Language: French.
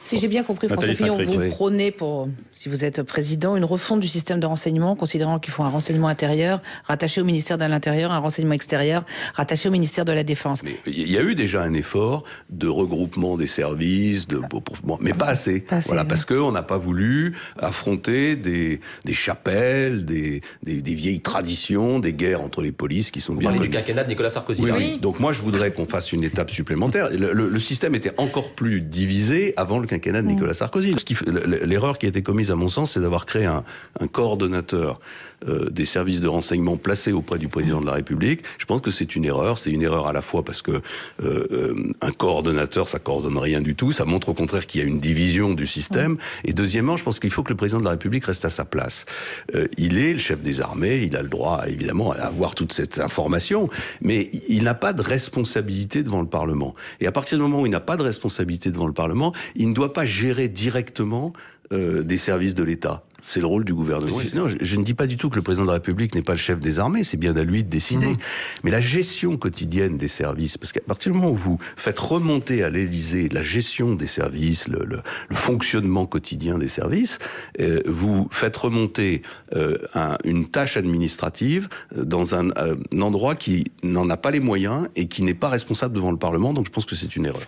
Si j'ai bien compris, François Fillon, vous prônez pour, si vous êtes président, une refonte du système de renseignement, considérant qu'il faut un renseignement intérieur rattaché au ministère de l'Intérieur, un renseignement extérieur rattaché au ministère de la Défense. Mais il y a eu déjà un effort de regroupement des services, mais pas assez. Voilà, parce qu'on n'a pas voulu affronter des chapelles, des vieilles traditions, des guerres entre les polices qui sont bien... Vous parlez du quinquennat de Nicolas Sarkozy. Oui. Donc moi, je voudrais qu'on fasse une étape supplémentaire. Le système était encore plus divisé avant le quinquennat de Nicolas Sarkozy. L'erreur qui a été commise, à mon sens, c'est d'avoir créé un coordonnateur des services de renseignement placé auprès du président de la République. Je pense que c'est une erreur. C'est une erreur à la fois parce que un coordonnateur, ça coordonne rien du tout. Ça montre au contraire qu'il y a une division du système. Et deuxièmement, je pense qu'il faut que le président de la République reste à sa place. Il est le chef des armées. Il a le droit, évidemment, à avoir toute cette information. Mais il n'a pas de responsabilité devant le Parlement. Et à partir du moment où il n'a pas de responsabilité devant le Parlement, il ne doit pas gérer directement des services de l'État. C'est le rôle du gouvernement. Non, je ne dis pas du tout que le président de la République n'est pas le chef des armées, c'est bien à lui de décider. Mais la gestion quotidienne des services, parce qu'à partir du moment où vous faites remonter à l'Élysée la gestion des services, le fonctionnement quotidien des services, vous faites remonter une tâche administrative dans un endroit qui n'en a pas les moyens et qui n'est pas responsable devant le Parlement, donc je pense que c'est une erreur.